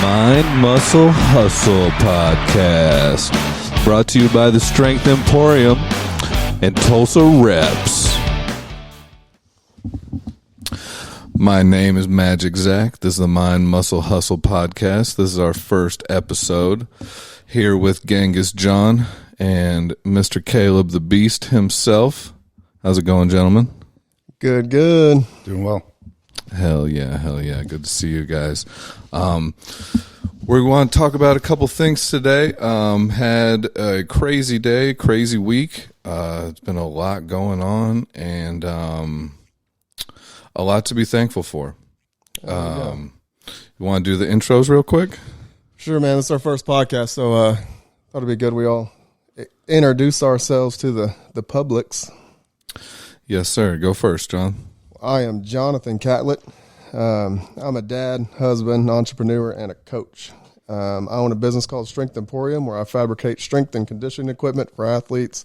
Mind, Muscle, Hustle podcast. Brought to you by the Strength Emporium and Tulsa Reps. My name is Magic Zach. This is the Mind, Muscle, Hustle podcast. This is our first episode here with Genghis John and Mr. Caleb the Beast himself. How's it going, gentlemen? Good. Doing well. Hell yeah. Good to see you guys. We want to talk about a couple things today. Had a crazy day, crazy week. It's been a lot going on and a lot to be thankful for. You want to do the intros real quick? Sure, man. This is our first podcast, so thought it'd be good we all introduce ourselves to the publics. Yes, sir. Go first, John. I am Jonathan Catlett. I'm a dad, husband, entrepreneur, and a coach. I own a business called Strength Emporium where I fabricate strength and conditioning equipment for athletes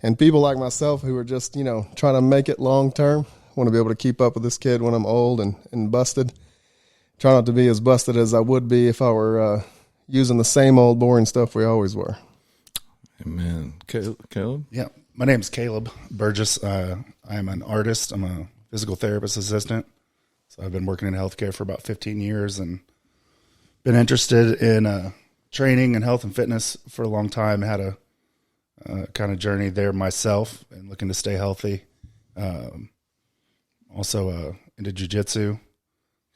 and people like myself who are just, trying to make it long term. Want to be able to keep up with this kid when I'm old and busted. Try not to be as busted as I would be if I were using the same old boring stuff we always were. Amen. Caleb? Yeah. My name's Caleb Burgess. I'm an artist. I'm a physical therapist assistant. So I've been working in healthcare for about 15 years and been interested in training and health and fitness for a long time. Had a kind of journey there myself and looking to stay healthy. Also into jiu-jitsu,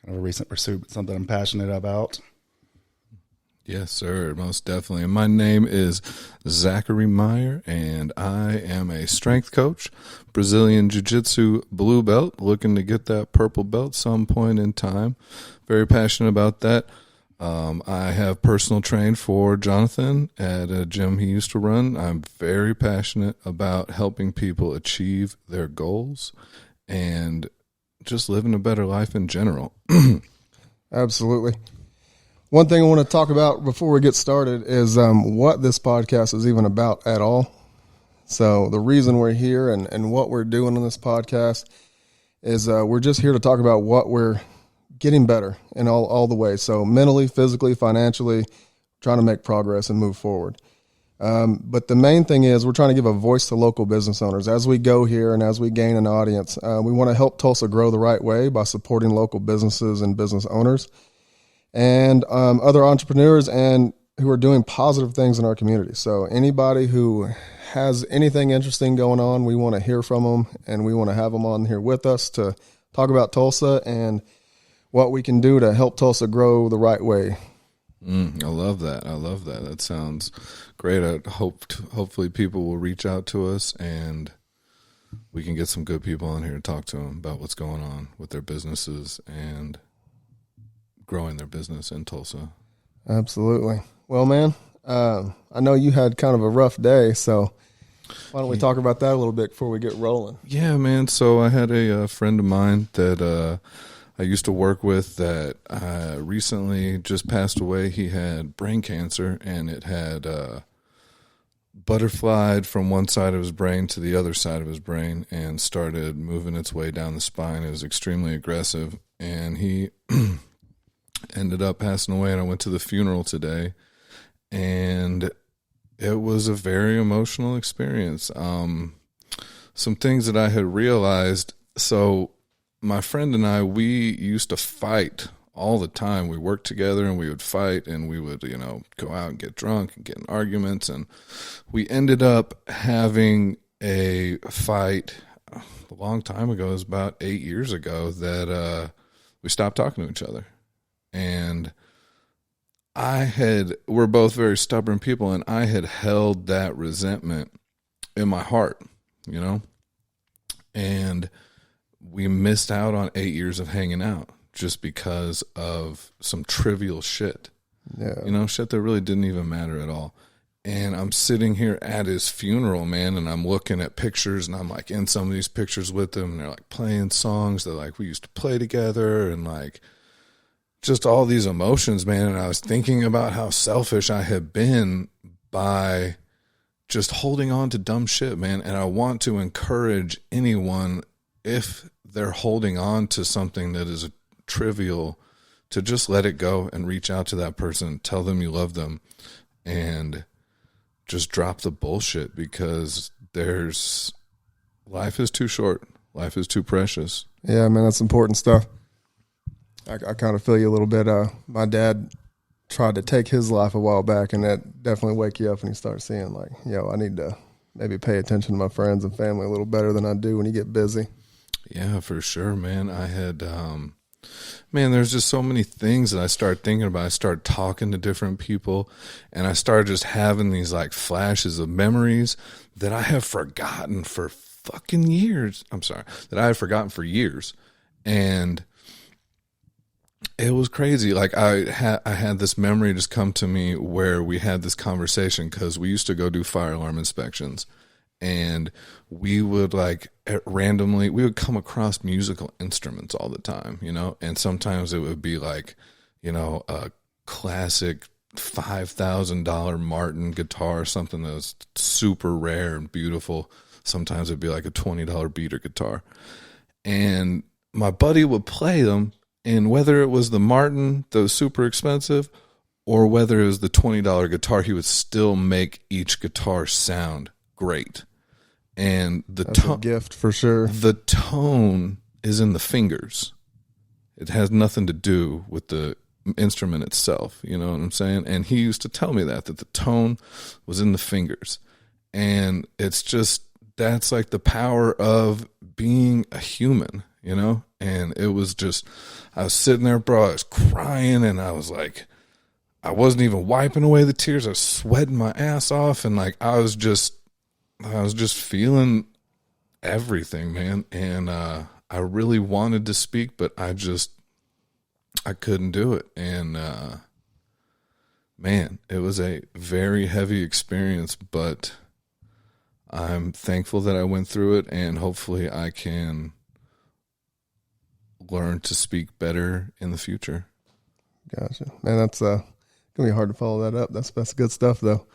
kind of a recent pursuit, but something I'm passionate about. Yes, sir, most definitely. And my name is Zachary Meyer, and I am a strength coach, Brazilian Jiu-Jitsu blue belt, looking to get that purple belt some point in time. Very passionate about that. I have personal trained for Jonathan at a gym he used to run. I'm very passionate about helping people achieve their goals and just living a better life in general. Absolutely. One thing I want to talk about before we get started is what this podcast is even about at all. So the reason we're here and what we're doing on this podcast is we're just here to talk about what we're getting better in all the ways. So mentally, physically, financially, trying to make progress and move forward. But the main thing is we're trying to give a voice to local business owners. As we go here and as we gain an audience, we want to help Tulsa grow the right way by supporting local businesses and business owners and other entrepreneurs and who are doing positive things in our community. So anybody who has anything interesting going on, we want to hear from them, and we want to have them on here with us to talk about Tulsa and what we can do to help Tulsa grow the right way. I love that. That sounds great. I hopefully people will reach out to us and we can get some good people on here to talk to them about what's going on with their businesses and growing their business in Tulsa. Absolutely. Well, man, I know you had kind of a rough day, so why don't we talk about that a little bit before we get rolling? Yeah, man. So I had a friend of mine that I used to work with that recently just passed away. He had brain cancer, and it had butterflied from one side of his brain to the other side of his brain and started moving its way down the spine. It was extremely aggressive, and he ended up passing away, and I went to the funeral today, and it was a very emotional experience. Some things that I had realized. So my friend and I, we used to fight all the time. We worked together and we would fight, and we would, go out and get drunk and get in arguments. And we ended up having a fight a long time ago. It was about 8 years ago we stopped talking to each other. And we're both very stubborn people, and I had held that resentment in my heart, and we missed out on 8 years of hanging out just because of some trivial shit, shit that really didn't even matter at all. And I'm sitting here at his funeral, man, and I'm looking at pictures, and I'm like in some of these pictures with him, and they're like playing songs that like we used to play together, and like just all these emotions, man. And I was thinking about how selfish I had been by just holding on to dumb shit, man. And I want to encourage anyone, if they're holding on to something that is trivial, to just let it go and reach out to that person, tell them you love them, and just drop the bullshit, because life is too short. Life is too precious. Yeah, man, that's important stuff. I kind of feel you a little bit. My dad tried to take his life a while back, and that definitely wake you up and you start seeing like, I need to maybe pay attention to my friends and family a little better than I do when you get busy. Yeah, for sure, man. I had, there's just so many things that I started thinking about. I started talking to different people, and I started just having these like flashes of memories that I have forgotten for fucking years. That I had forgotten for years. And it was crazy. Like I had this memory just come to me where we had this conversation, because we used to go do fire alarm inspections, and we would like randomly, we would come across musical instruments all the time, and sometimes it would be like, a classic $5,000 Martin guitar, something that was super rare and beautiful. Sometimes it'd be like a $20 beater guitar, and my buddy would play them. And whether it was the Martin that was super expensive, or whether it was the $20 guitar, he would still make each guitar sound great. And that's a gift for sure. The tone is in the fingers. It has nothing to do with the instrument itself. You know what I'm saying? And he used to tell me that the tone was in the fingers. And it's just, that's like the power of being a human, And it was just, I was sitting there, bro, I was crying, and I was like, I wasn't even wiping away the tears. I was sweating my ass off, and like I was just feeling everything, man. And I really wanted to speak, but I couldn't do it. And man, it was a very heavy experience, but I'm thankful that I went through it, and hopefully I can learn to speak better in the future. Gotcha. Man, that's gonna be hard to follow that up. That's good stuff though.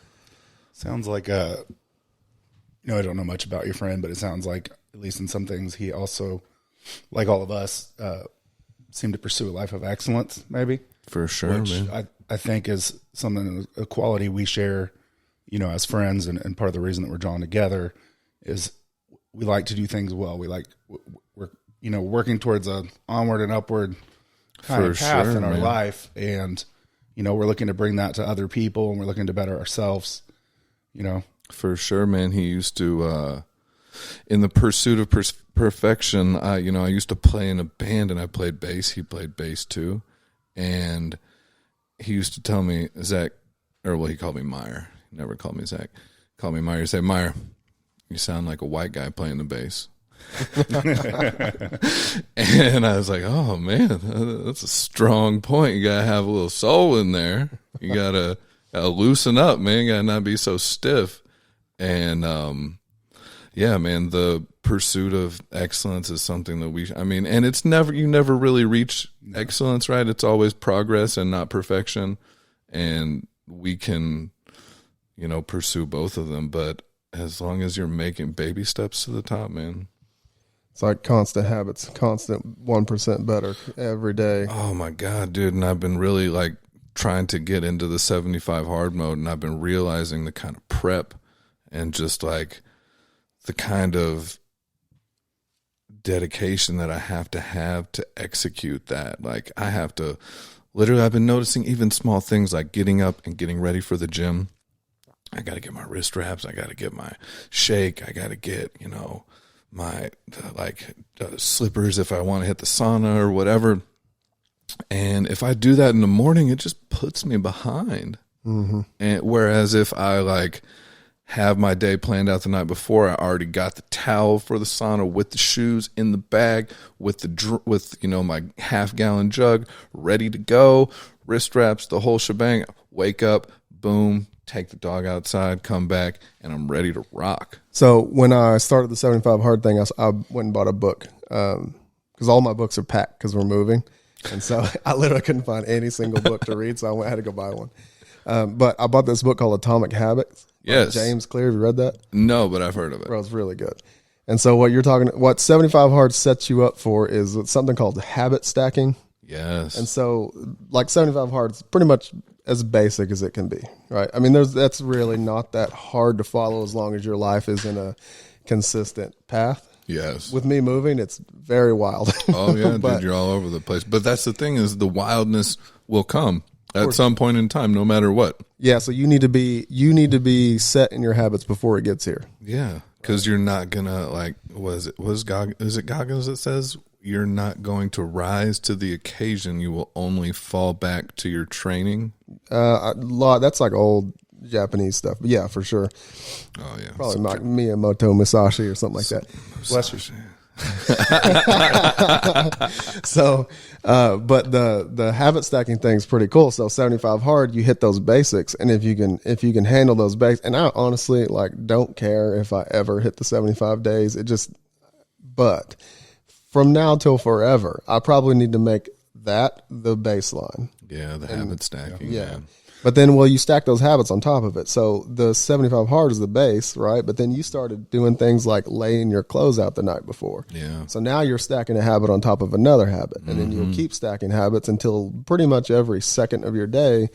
Sounds like I don't know much about your friend, but it sounds like, at least in some things, he also, like all of us, seemed to pursue a life of excellence, maybe. For sure, which man. I think is something, a quality we share, as friends, and part of the reason that we're drawn together is we like to do things well. We're working towards a onward and upward kind of path in our life, and we're looking to bring that to other people, and we're looking to better ourselves. For sure, man. He used to, in the pursuit of perfection, I used to play in a band, and I played bass. He played bass too, and he used to tell me, Zach, he called me Meyer. He never called me Zach. He called me Meyer. He'd say, Meyer, you sound like a white guy playing the bass. And I was like, oh man, that's a strong point. You gotta have a little soul in there. You gotta loosen up, man. You gotta not be so stiff. And yeah, man, the pursuit of excellence is something that and it's you never really reach excellence, right? It's always progress and not perfection. And we can, pursue both of them, but as long as you're making baby steps to the top, man. It's like constant habits, constant 1% better every day. Oh my God, dude. And I've been really like trying to get into the 75 hard mode, and I've been realizing the kind of prep and just like the kind of dedication that I have to execute that. Like I've been noticing even small things like getting up and getting ready for the gym. I got to get my wrist wraps. I got to get my shake. I got to get, my slippers if I want to hit the sauna or whatever. And if I do that in the morning, it just puts me behind. Mm-hmm. And whereas if I have my day planned out the night before, I already got the towel for the sauna with the shoes in the bag, with my half-gallon jug ready to go, wrist wraps, the whole shebang. Wake up, boom, take the dog outside, come back, and I'm ready to rock. So when I started the 75 hard thing, I went and bought a book because all my books are packed because we're moving. And so I literally couldn't find any single book to read, so I had to go buy one. But I bought this book called Atomic Habits. Yes. James Clear, have you read that? No, but I've heard of it. Bro, it's really good. And so what 75 hard sets you up for is something called habit stacking. Yes. And so like 75 hard is pretty much as basic as it can be, right? I mean, that's really not that hard to follow as long as your life is in a consistent path. Yes. With me moving, it's very wild. Oh yeah, But- dude, you're all over the place. But that's the thing, is the wildness will come at some point in time, no matter what. Yeah, so you need to be set in your habits before it gets here. Yeah, because you're not gonna, like, is it Goggins that says you're not going to rise to the occasion? You will only fall back to your training. That's like old Japanese stuff. But yeah, for sure. Oh yeah, Probably like Miyamoto Musashi or something like that. Bless you. So, but the habit stacking thing's pretty cool. So 75 hard, you hit those basics, and if you can handle those basics, and I honestly like don't care if I ever hit the 75 days. But from now till forever, I probably need to make that the baseline. Yeah, the habit stacking. Yeah. Man. But then, you stack those habits on top of it. So the 75 hard is the base, right? But then you started doing things like laying your clothes out the night before. Yeah. So now you're stacking a habit on top of another habit. And then you'll keep stacking habits until pretty much every second of your day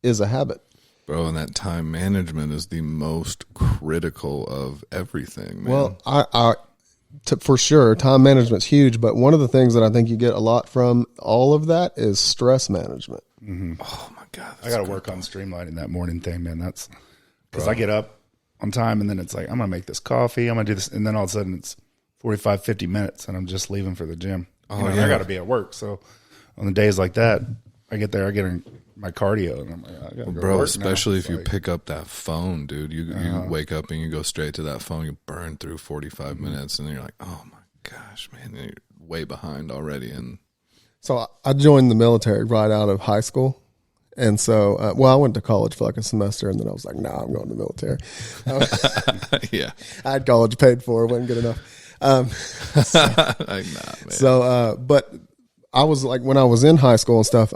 is a habit. Bro, and that time management is the most critical of everything, man. Well, for sure, time management's huge. But one of the things that I think you get a lot from all of that is stress management. Oh my God. I got to work on streamlining that morning thing, man. That's because I get up on time and then it's like, I'm going to make this coffee. I'm going to do this. And then all of a sudden it's 45, 50 minutes and I'm just leaving for the gym. I got to be at work. So on the days like that, I get there, I get in my cardio and I'm like, I got to go Bro, work especially now. if you pick up that phone, dude. You wake up and you go straight to that phone. You burn through 45 minutes and then you're like, oh my gosh, man. And you're way behind already. And So I joined the military right out of high school. And so, I went to college for like a semester, and then I was like, nah, I'm going to the military. yeah. I had college paid for. It wasn't good enough. Like, nah, man. But I was like, when I was in high school and stuff,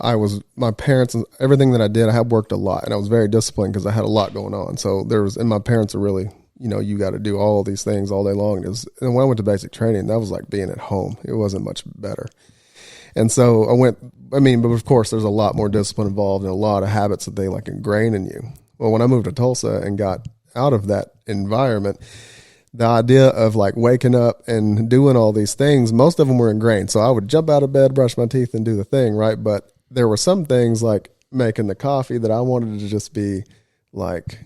my parents, and everything that I did, I had worked a lot, and I was very disciplined because I had a lot going on. So and my parents are really, you got to do all these things all day long. And when I went to basic training, that was like being at home. It wasn't much better. And so but of course there's a lot more discipline involved and a lot of habits that they like ingrain in you. Well, when I moved to Tulsa and got out of that environment, the idea of like waking up and doing all these things, most of them were ingrained. So I would jump out of bed, brush my teeth and do the thing, right? But there were some things like making the coffee that I wanted to just be like,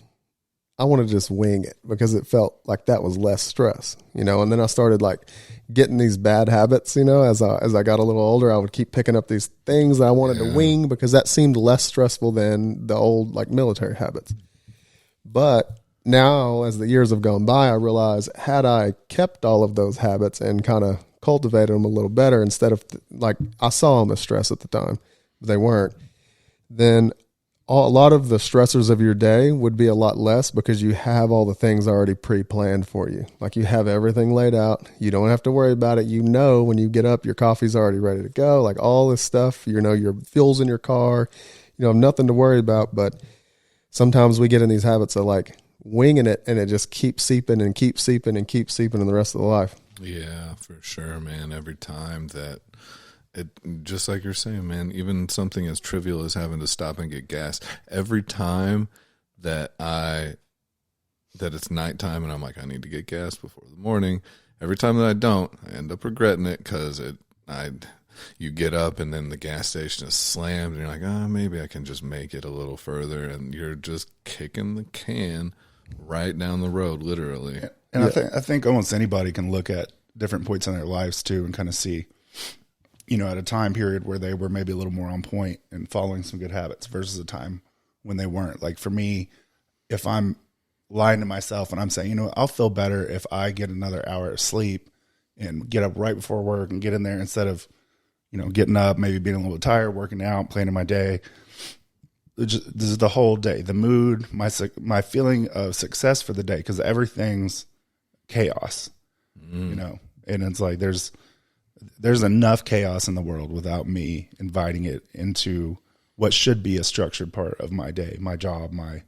I wanted to just wing it because it felt like that was less stress, and then I started like getting these bad habits, as I got a little older. I would keep picking up these things that I wanted to wing because that seemed less stressful than the old like military habits. But now as the years have gone by, I realize had I kept all of those habits and kind of cultivated them a little better instead of like I saw them as stress at the time, but they weren't, then a lot of the stressors of your day would be a lot less because you have all the things already pre-planned for you. Like you have everything laid out. You don't have to worry about it. When you get up, your coffee's already ready to go. Like all this stuff, your fuel's in your car, have nothing to worry about. But sometimes we get in these habits of like winging it and it just keeps seeping and keeps seeping and keeps seeping in the rest of the life. Yeah, for sure, man. Every time that just like you're saying, man, even something as trivial as having to stop and get gas, every time that it's nighttime and I'm like, I need to get gas before the morning, every time that I don't, I end up regretting it because you get up and then the gas station is slammed and you're like, maybe I can just make it a little further, and you're just kicking the can right down the road, literally. Yeah. And I think almost anybody can look at different points in their lives too and kind of see, at a time period where they were maybe a little more on point and following some good habits versus a time when they weren't. Like for me, if I'm lying to myself and I'm saying, I'll feel better if I get another hour of sleep and get up right before work and get in there instead of, getting up, maybe being a little tired, working out, planning my day. This is the whole day, the mood, my feeling of success for the day, because everything's chaos, and it's like there's enough chaos in the world without me inviting it into what should be a structured part of my day, my job, my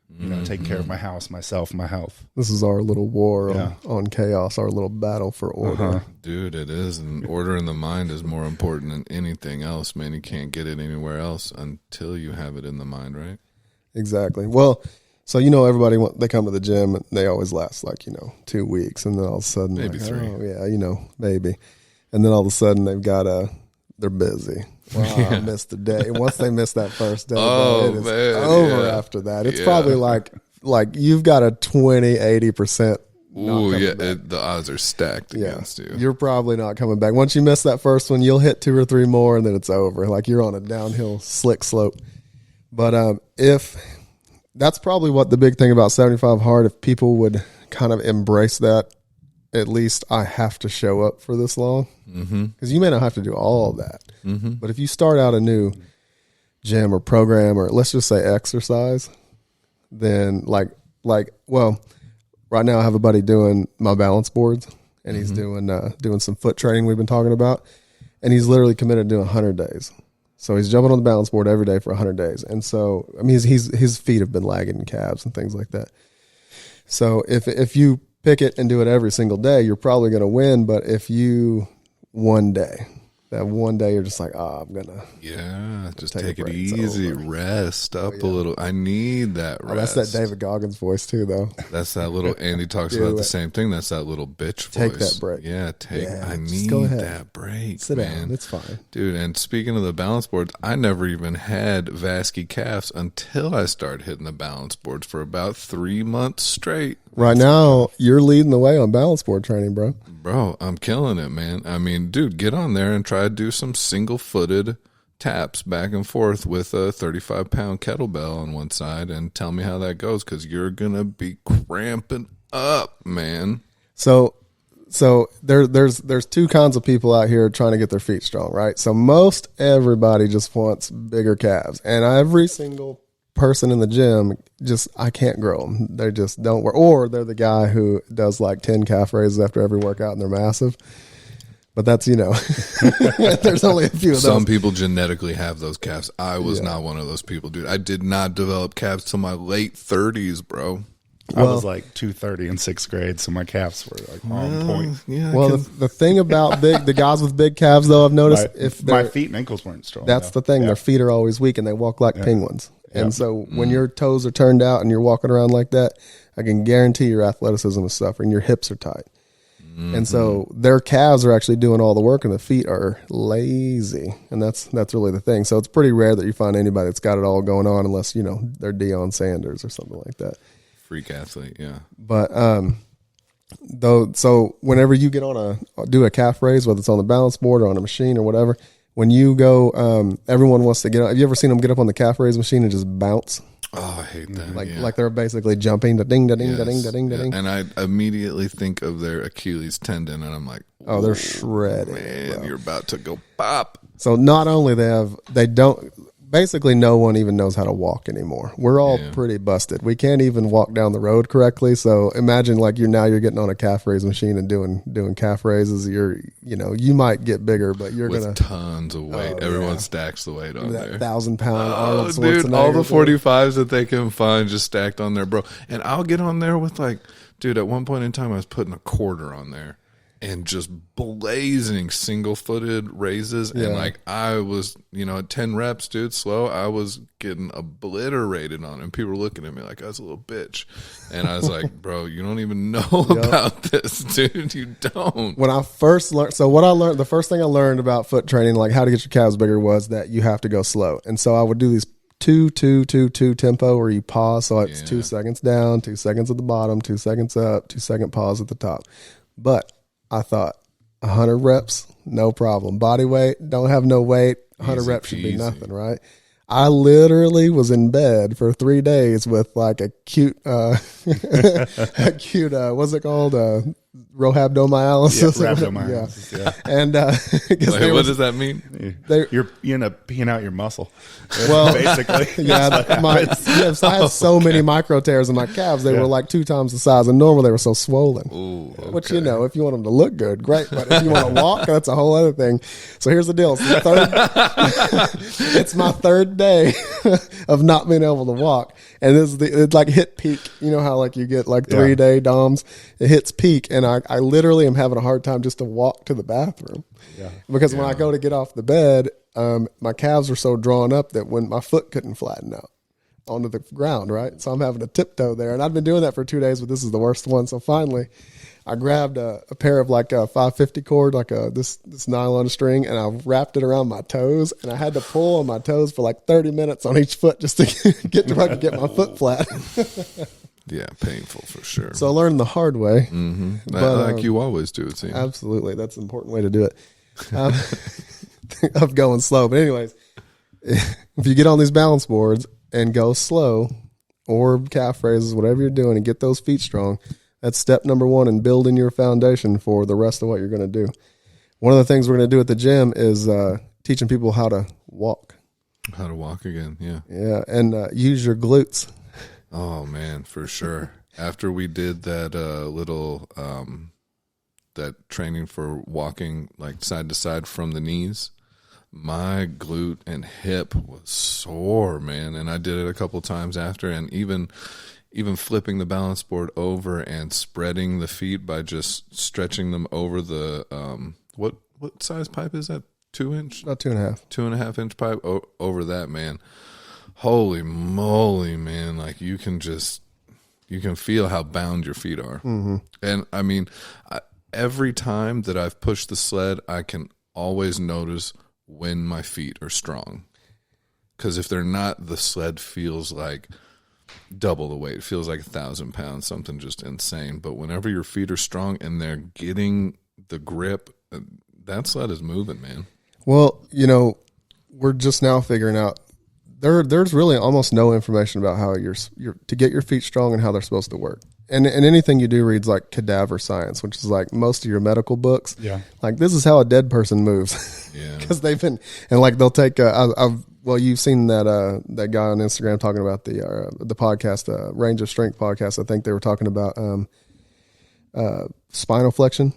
you know, taking care of my house, myself, my health. This is our little war on chaos, our little battle for order. Dude, it is. And order in the mind is more important than anything else, man. You can't get it anywhere else until you have it in the mind, right? Exactly. Well, so, you know, everybody, they come to the gym and they always last like, 2 weeks. And then all of a sudden, Maybe like, 3. oh, yeah, maybe. And then all of a sudden they've got they're busy. Wow, I missed the day. Once they miss that first day, bro, it is over after that. It's probably like you've got a 80%. Ooh, yeah, the odds are stacked against you. You're probably not coming back. Once you miss that first one, you'll hit 2 or 3 more, and then it's over. Like you're on a downhill slick slope. But if that's probably what the big thing about 75 Hard, if people would kind of embrace that, at least I have to show up for this long. Because you may not have to do all of that. But if you start out a new gym or program, or let's just say exercise, then well, right now I have a buddy doing my balance boards, and he's doing some foot training we've been talking about, and he's literally committed to doing 100 days. So he's jumping on the balance board every day for 100 days. And so, I mean, his feet have been lagging in calves and things like that. So if you pick it and do it every single day, you're probably going to win. But if you that one day you're just like, I'm going to. Just take it easy. Rest up a little. I need that rest. That's that David Goggins voice too, though. That's that little, Andy talks about the same thing. That's that little bitch voice. Take that break. Yeah, I need that break. Sit man. down. It's fine. Dude, and speaking of the balance boards, I never even had vasky calves until I started hitting the balance boards for about 3 months straight. Right now, you're leading the way on balance board training, bro. Bro, I'm killing it, man. I mean, dude, get on there and try to do some single-footed taps back and forth with a 35-pound kettlebell on one side and tell me how that goes, because you're going to be cramping up, man. So there's 2 kinds of people out here trying to get their feet strong, right? So most everybody just wants bigger calves, and every single person in the gym, I can't grow them. They just don't work. Or they're the guy who does like 10 calf raises after every workout and they're massive. But that's, there's only a few of those. Some people genetically have those calves. I was not one of those people, dude. I did not develop calves till my late 30s, bro. I was like 230 in 6th grade, so my calves were like on point. Yeah, the thing about the guys with big calves, though, I've noticed my feet and ankles weren't strong. That's the thing. Their feet are always weak and they walk like penguins. And so when your toes are turned out and you're walking around like that, I can guarantee your athleticism is suffering. Your hips are tight. And so their calves are actually doing all the work and the feet are lazy. And that's really the thing. So it's pretty rare that you find anybody that's got it all going on unless, they're Deion Sanders or something like that. Freak athlete, yeah. But so whenever you get do a calf raise, whether it's on the balance board or on a machine or whatever, when you go, everyone wants to get up. Have you ever seen them get up on the calf raise machine and just bounce? Oh, I hate that. Like they're basically jumping, da-ding, da-ding, da-ding, da-ding, da-ding. And I immediately think of their Achilles tendon, and I'm like, oh, they're shredded. Man, you're about to go pop. So not only basically no one even knows how to walk anymore. We're all pretty busted. We can't even walk down the road correctly. So imagine like you're getting on a calf raise machine and doing calf raises. You might get bigger, but you're with gonna tons of weight. Everyone stacks the weight on that there. 1,000-pound Arnold Schwarzenegger. Dude, all the 45s that they can find just stacked on there, bro. And I'll get on there with dude, at one point in time I was putting a quarter on there and just blazing single-footed raises. And I was, at 10 reps, dude, slow, I was getting obliterated on it. And people were looking at me like I was a little bitch. And I was like, bro, you don't even know about this, dude. You don't. When I first learned, the first thing I learned about foot training, like how to get your calves bigger, was that you have to go slow. And so I would do these 2-2-2-2 tempo where you pause. So it's 2 seconds down, 2 seconds at the bottom, 2 seconds up, 2-second pause at the top. But I thought 100 reps, no problem. Body weight, don't have no weight. 100 reps should be nothing, right? I literally was in bed for 3 days with like a cute, what's it called? rhabdomyolysis. Rhabdomyolysis, yeah. And What does that mean? You end up peeing out your muscle. Well, basically. Yeah, I had so many micro tears in my calves. They were like 2 times the size, and normal they were so swollen. Ooh, okay. Which, if you want them to look good, great. But if you want to walk, that's a whole other thing. So here's the deal. It's my third day of not being able to walk. And it's like hit peak. You know how like you get like 3-day DOMs? It hits peak, and I literally am having a hard time just to walk to the bathroom. Yeah. Because when I go to get off the bed, my calves are so drawn up that when my foot couldn't flatten out onto the ground, right? So I'm having to tiptoe there. And I've been doing that for 2 days, but this is the worst one. So finally, I grabbed a pair of like a 550 cord, like this nylon string, and I wrapped it around my toes. And I had to pull on my toes for like 30 minutes on each foot just to get to where I could get my foot flat. Yeah, painful for sure. So I learned the hard way. Mm-hmm. But, like you always do, it seems. Absolutely. That's an important way to do it. Of going slow. But anyways, if you get on these balance boards and go slow, or calf raises, whatever you're doing, and get those feet strong, that's step number 1 in building your foundation for the rest of what you're going to do. One of the things we're going to do at the gym is teaching people how to walk. How to walk again, yeah. Yeah, and use your glutes. Oh, man, for sure. After we did that little that training for walking like side to side from the knees, my glute and hip was sore, man. And I did it a couple times after, and even flipping the balance board over and spreading the feet by just stretching them over the what size pipe is that? 2 inch? About 2.5. 2.5 inch pipe over that, man. Holy moly, man! Like you can feel how bound your feet are. Mm-hmm. And I mean, every time that I've pushed the sled, I can always notice when my feet are strong. Because if they're not, the sled feels like double the weight. It feels like 1,000 pounds, something just insane. But whenever your feet are strong and they're getting the grip, that sled is moving, man. Well, we're just now figuring out there's really almost no information about how you're to get your feet strong and how they're supposed to work. And anything you do reads like cadaver science, which is like most of your medical books. Yeah. Like this is how a dead person moves. Yeah. Because they've been, and like they'll take, you've seen that guy on Instagram talking about the podcast, Range of Strength podcast. I think they were talking about spinal flexion.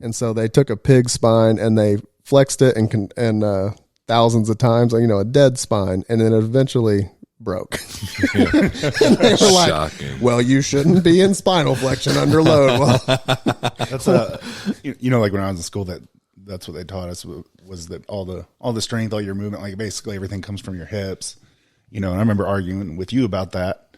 And so they took a pig spine and they flexed it and thousands of times, a dead spine, and then it eventually broke. Yeah. And they were like, shocking. Well, you shouldn't be in spinal flexion under load. Well, that's like when I was in school, that's what they taught us was that all the strength, all your movement, like basically everything comes from your hips. And I remember arguing with you about that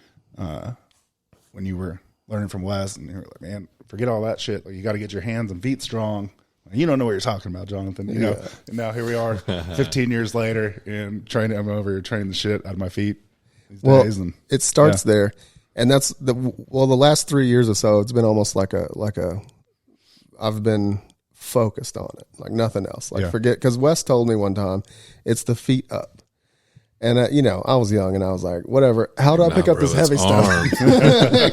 when you were learning from Wes, and you were like, man, forget all that shit. Like, you got to get your hands and feet strong. You don't know what you're talking about, Jonathan. You know. And now here we are 15 years later, and I'm over here training the shit out of my feet these days. And it starts there. And that's the last 3 years or so, it's been almost like I've been focused on it, like nothing else. Like forget, because Wes told me one time, it's the feet up. And, I was young and I was like, whatever. How do I pick up this heavy stuff?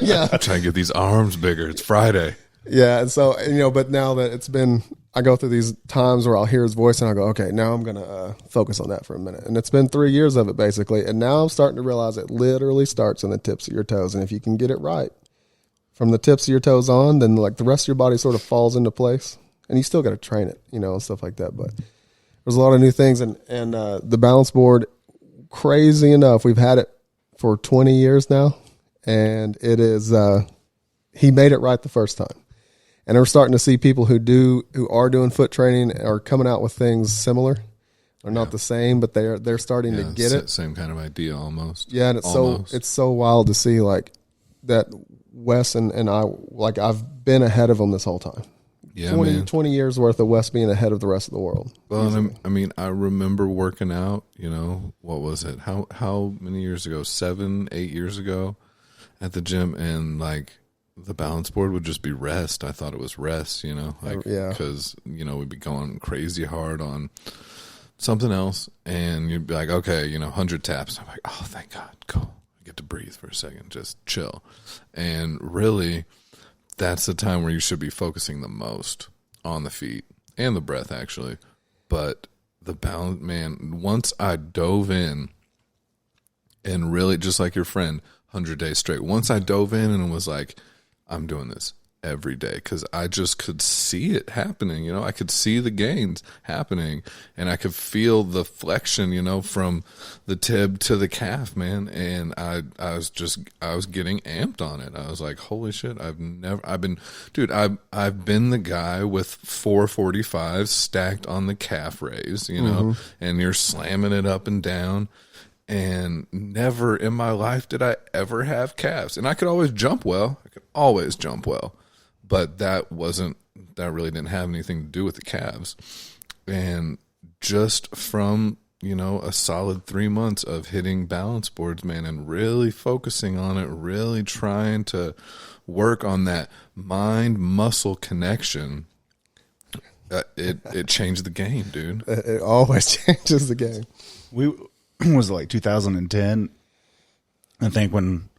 Yeah. I'm trying to get these arms bigger. It's Friday. Yeah. And so, but now that I go through these times where I'll hear his voice and I go, okay, now I'm going to focus on that for a minute. And it's been 3 years of it basically. And now I'm starting to realize it literally starts in the tips of your toes. And if you can get it right from the tips of your toes on, then like the rest of your body sort of falls into place. And you still got to train it, and stuff like that. But there's a lot of new things. And the balance board, crazy enough, we've had it for 20 years now. And it is, he made it right the first time. And we're starting to see people who are doing foot training are coming out with things similar. They're not the same, but they're starting to get it. Same kind of idea almost. Yeah, and it's so wild to see like that Wes and I, like I've been ahead of them this whole time. Yeah, 20 years worth of Wes being ahead of the rest of the world. Well, I remember working out, what was it? How many years ago? 7, 8 years ago at the gym, and like the balance board would just be rest. I thought it was rest, because, we'd be going crazy hard on something else, and you'd be like, okay, 100 taps. I'm like, oh, thank God, cool. I get to breathe for a second, just chill. And really, that's the time where you should be focusing the most on the feet and the breath, actually. But the balance, man, once I dove in and really, just like your friend, 100 days straight, once I dove in and was like, I'm doing this every day, because I just could see it happening. You know, I could see the gains happening, and I could feel the flexion, you know, from the tib to the calf, man. And I was getting amped on it. I was like, holy shit, I've been the guy with 445s stacked on the calf raise, you know, and you're slamming it up and down. And never in my life did I ever have calves. And I could always jump well. But that really didn't have anything to do with the calves. And just from, you know, a solid 3 months of hitting balance boards, man, and really focusing on it, really trying to work on that mind-muscle connection, it changed the game, dude. It always changes the game. Was like 2010, I think, when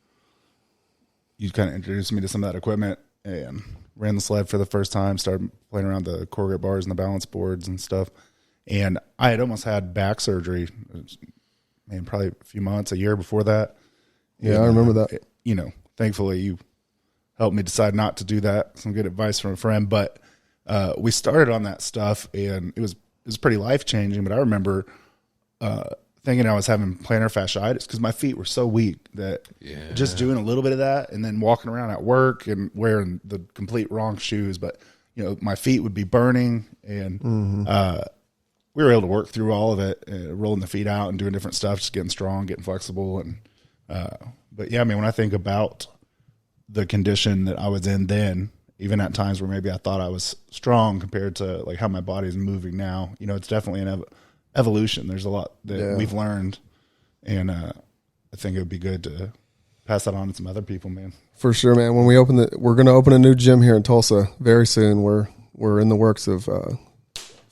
you kind of introduced me to some of that equipment and ran the sled for the first time, started playing around the core grip bars and the balance boards and stuff. And I had almost had back surgery, probably a few months, a year before that. Yeah, and, I remember that. You know, thankfully you helped me decide not to do that. Some good advice from a friend, but we started on that stuff, and it was pretty life-changing. But I remember thinking I was having plantar fasciitis because my feet were so weak that just doing a little bit of that and then walking around at work and wearing the complete wrong shoes, but you know, my feet would be burning, and we were able to work through all of it, rolling the feet out and doing different stuff, just getting strong, getting flexible. And but yeah, I mean, when I think about the condition that I was in then, even at times where maybe I thought I was strong compared to like how my body is moving now, you know, it's definitely an evolution. There's a lot that we've learned, and I think it would be good to pass that on to some other people, man. For sure, man. When we're going to open a new gym here in Tulsa very soon. We're in the works of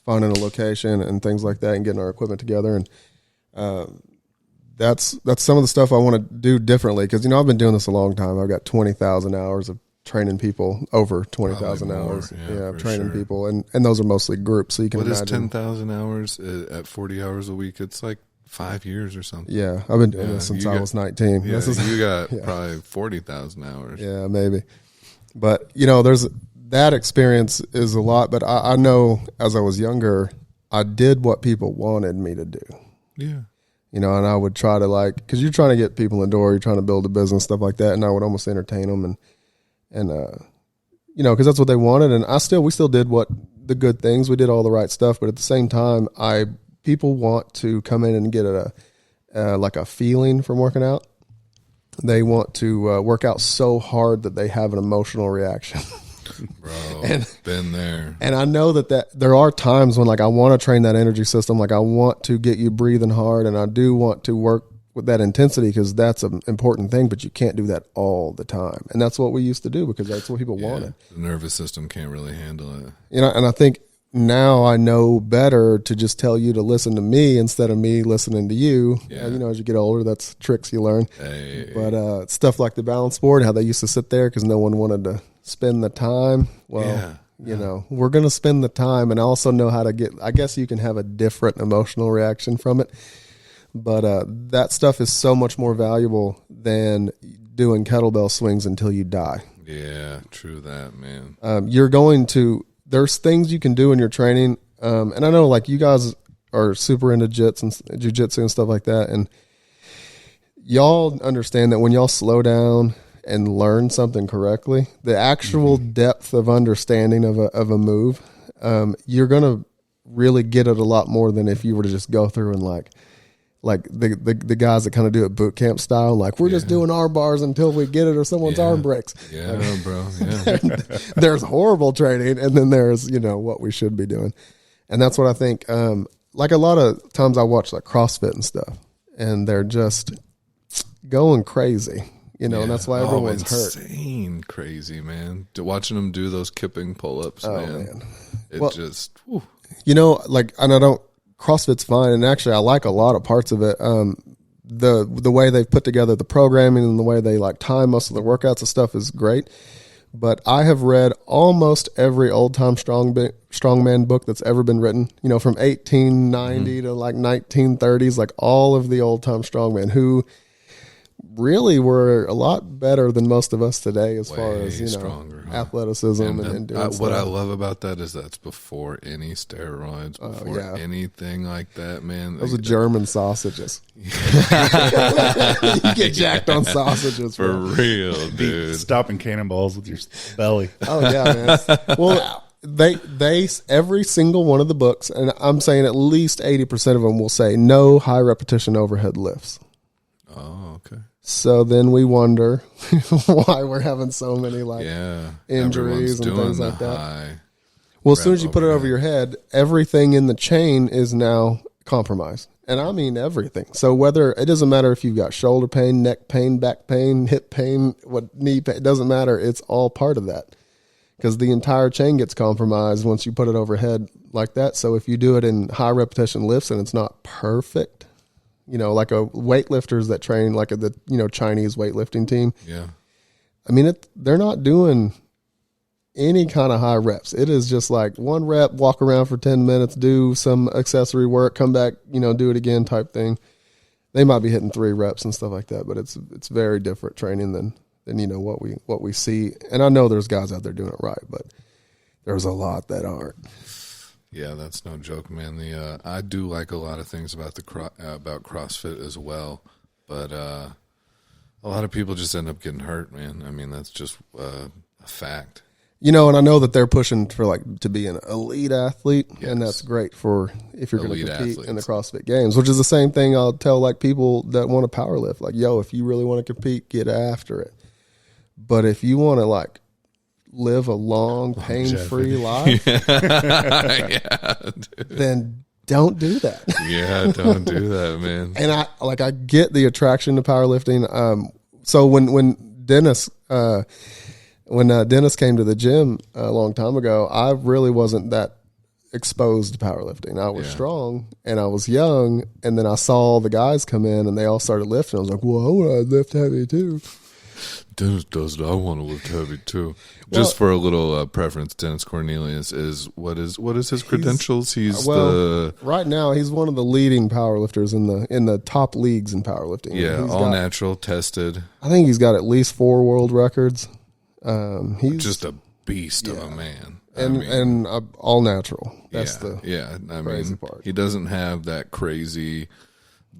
finding a location and things like that, and getting our equipment together. And that's some of the stuff I want to do differently, because you know, I've been doing this a long time. I've got 20,000 hours of training people, over 20,000 hours. Training people, and those are mostly groups. So you can imagine. What is 10,000 hours at 40 hours a week? It's like 5 years or something. Yeah, I've been doing this since I was 19. Yeah, you got probably 40,000 hours. Yeah, maybe. But you know, that experience is a lot. But I know as I was younger, I did what people wanted me to do. Yeah. You know, and I would try to, because you're trying to get people in the door, you're trying to build a business, stuff like that, and I would almost entertain them and you know, because that's what they wanted, and we still did the good things. We did all the right stuff, but at the same time, people want to come in and get a feeling from working out. They want to work out so hard that they have an emotional reaction. Bro, been there. And I know that there are times when I want to train that energy system, I want to get you breathing hard, and I do want to work with that intensity, because that's an important thing, but you can't do that all the time. And that's what we used to do, because that's what people wanted. The nervous system can't really handle it. You know, and I think now I know better to just tell you to listen to me instead of me listening to you. Yeah. You know, as you get older, that's tricks you learn. Hey. But stuff like the balance board, how they used to sit there because no one wanted to spend the time. Well, you know, we're going to spend the time, and I also know how to I guess you can have a different emotional reaction from it. But that stuff is so much more valuable than doing kettlebell swings until you die. Yeah, true that, man. There's things you can do in your training. And I know you guys are super into jiu-jitsu and stuff like that. And y'all understand that when y'all slow down and learn something correctly, the actual depth of understanding of a move, you're going to really get it a lot more than if you were to just go through and the guys that kind of do it boot camp style, we're just doing arm bars until we get it or someone's arm breaks. Yeah, bro. Yeah. There's horrible training, and then there's, what we should be doing. And that's what I think. A lot of times I watch CrossFit and stuff, and they're just going crazy, and that's why everyone's hurt. Insane crazy, man. Watching them do those kipping pull-ups, man. Whew. And I don't, CrossFit's fine, and actually I like a lot of parts of it. The way they've put together the programming and the way they time most of the workouts and stuff is great. but I have read almost every old-time strongman book that's ever been written, from 1890 to like 1930s, like all of the old-time strongmen who really were a lot better than most of us today as far as, stronger, athleticism and doing what I love about that is that's before any steroids, before anything like that, man. Those are German sausages. You get jacked on sausages. For real, dude. Stopping cannonballs with your belly. Oh, yeah, man. Well, they every single one of the books, and I'm saying at least 80% of them will say no high repetition overhead lifts. Oh, okay. So then we wonder why we're having so many injuries and things like that. Well, as soon as you put it over your head, everything in the chain is now compromised. And I mean everything. So it doesn't matter if you've got shoulder pain, neck pain, back pain, hip pain, knee pain, it doesn't matter. It's all part of that because the entire chain gets compromised once you put it overhead like that. So if you do it in high repetition lifts and it's not perfect, like a weightlifters that train like the Chinese weightlifting team. Yeah. I mean, they're not doing any kind of high reps. It is just like one rep, walk around for 10 minutes, do some accessory work, come back, do it again type thing. They might be hitting 3 reps and stuff like that, but it's very different training than what we see. And I know there's guys out there doing it right, but there's a lot that aren't. Yeah, that's no joke, man. I do like a lot of things about about CrossFit as well, but a lot of people just end up getting hurt, man. I mean, that's just a fact. And I know that they're pushing for to be an elite athlete, and that's great for if you're going to compete in the CrossFit Games, which is the same thing I'll tell people that want to power lift. Like, yo, if you really want to compete, get after it. But if you want to live a long, pain-free life, then don't do that. Yeah, don't do that, man. And I get the attraction to powerlifting. So when Dennis came to the gym a long time ago, I really wasn't that exposed to powerlifting. I was strong and I was young, and then I saw the guys come in and they all started lifting. I was like, well, I want to lift heavy too. Dennis does it. I want to lift heavy too. Just for a little preference, Dennis Cornelius is what is his credentials? Right now he's one of the leading powerlifters in the top leagues in powerlifting. Yeah, natural tested. I think he's got at least 4 world records. He's just a beast of a man, and all natural. That's the crazy part. He doesn't have that crazy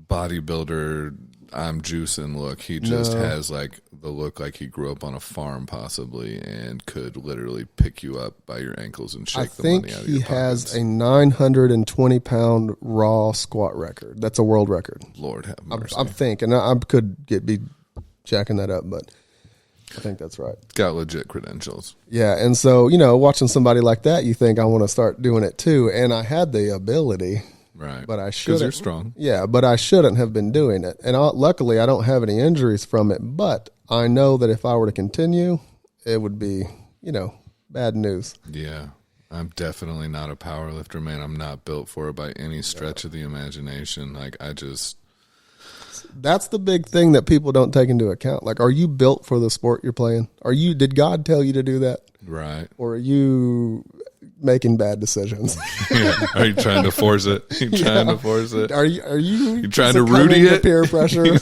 bodybuilder I'm juicing look. He just has the look like he grew up on a farm possibly and could literally pick you up by your ankles and shake the money out of your pockets. I think he has a 920-pound raw squat record. That's a world record. Lord have mercy. I'm thinking. I could be jacking that up, but I think that's right. Got legit credentials. Yeah, and so, watching somebody like that, you think I want to start doing it too. And I had the ability. Right. But I shouldn't. Because you're strong. Yeah, but I shouldn't have been doing it. And luckily, I don't have any injuries from it. But I know that if I were to continue, it would be, bad news. Yeah. I'm definitely not a power lifter, man. I'm not built for it by any stretch of the imagination. That's the big thing that people don't take into account. Are you built for the sport you're playing? Did God tell you to do that? Right. Or are you making bad decisions? Yeah. Are you trying to force it? Are you trying to Rudy it? Peer pressure.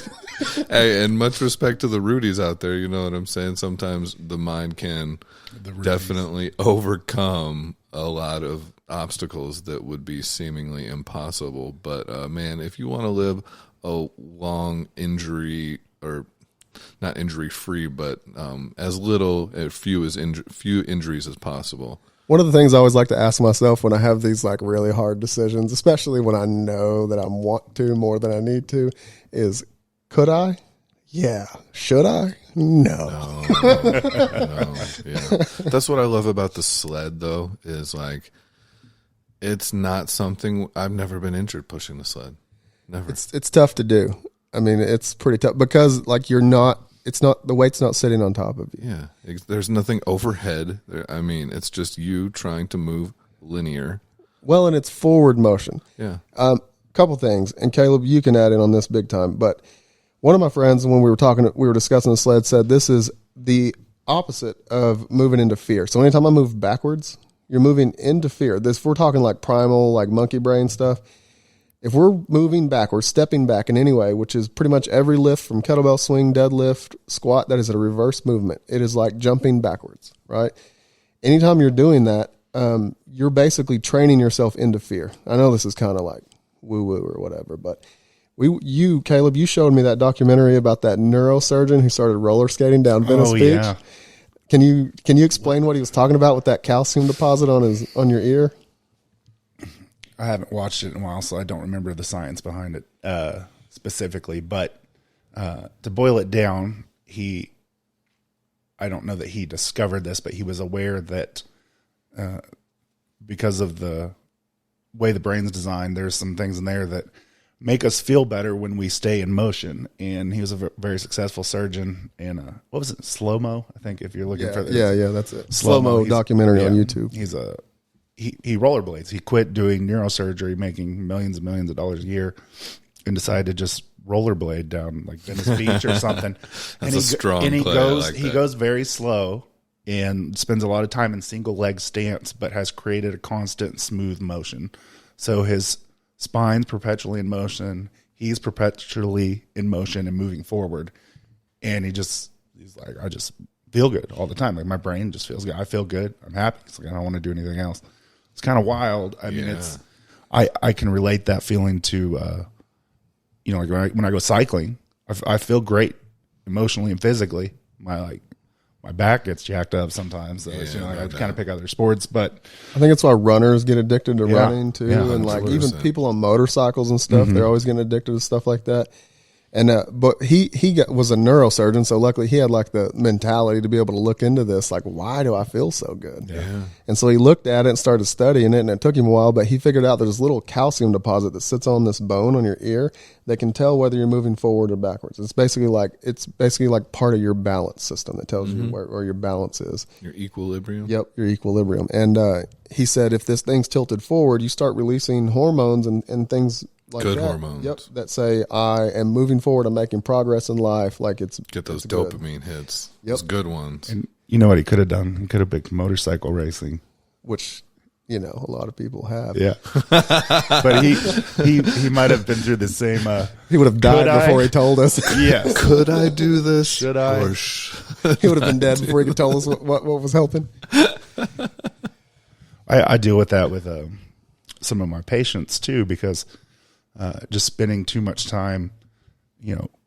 Hey, and much respect to the Rudies out there. You know what I'm saying? Sometimes the mind can definitely overcome a lot of obstacles that would be seemingly impossible. But man, if you want to live a long injury or not injury free, but as few injuries as possible. One of the things I always like to ask myself when I have these really hard decisions, especially when I know that I want to more than I need to, is could I? Yeah. Should I? No. Yeah. That's what I love about the sled though, is it's not something I've never been injured pushing the sled. Never. It's tough to do. I mean, it's pretty tough because the weight's not sitting on top of you. Yeah. There's nothing overhead. It's just you trying to move linear. Well, and it's forward motion. Yeah. Couple things, and Caleb, you can add in on this big time, but one of my friends, when we were discussing the sled, said this is the opposite of moving into fear. So anytime I move backwards, you're moving into fear. This, we're talking like primal, like monkey brain stuff. If we're moving backwards, stepping back in any way, which is pretty much every lift from kettlebell swing, deadlift, squat, that is a reverse movement. It is like jumping backwards, right? Anytime you're doing that, you're basically training yourself into fear. I know this is kind of like woo-woo or whatever, but Caleb, you showed me that documentary about that neurosurgeon who started roller skating down Venice Beach. Yeah. Can you explain what he was talking about with that calcium deposit on your ear? I haven't watched it in a while, so I don't remember the science behind it specifically. But to boil it down, I don't know that he discovered this, but he was aware that because of the way the brain's designed, there's some things in there that make us feel better when we stay in motion. And he was a very successful surgeon. And what was it? Slow-mo, I think, if you're looking for this. Yeah, that's it. Slow-mo documentary on YouTube. He rollerblades. He quit doing neurosurgery, making millions and millions of dollars a year, and decided to just rollerblade down like Venice Beach or something. That's a strong play. He goes very slow and spends a lot of time in single leg stance, but has created a constant smooth motion. So his spine's perpetually in motion. He's perpetually in motion and moving forward. And he's like, I just feel good all the time. Like my brain just feels good. I feel good. I'm happy. It's like, I don't want to do anything else. It's kind of wild. I mean, I can relate that feeling to, like when I go cycling, I feel great emotionally and physically. My back gets jacked up sometimes. So I kind of pick other sports, but I think it's why runners get addicted to running too. Yeah, and like even people on motorcycles and stuff, they're always getting addicted to stuff like that. And, but he was a neurosurgeon. So luckily he had like the mentality to be able to look into this. Like, why do I feel so good? Yeah. And so he looked at it and started studying it, and it took him a while, but he figured out there's this little calcium deposit that sits on this bone on your ear that can tell whether you're moving forward or backwards. It's basically like part of your balance system that tells you where your balance is. Your equilibrium. Yep. Your equilibrium. And, he said, if this thing's tilted forward, you start releasing hormones and things like good that. hormones. Yep, that say I am moving forward. I'm making progress in life. Like get those good. dopamine hits. Yep. Those good ones. And you know what he could have done? He could have picked motorcycle racing, which a lot of people have. Yeah, but he might have been through the same. He would have died before he told us. Yes. Could I do this? Should I? He would have been dead before he could tell us what was helping. I deal with that with some of my patients too, because just spending too much time,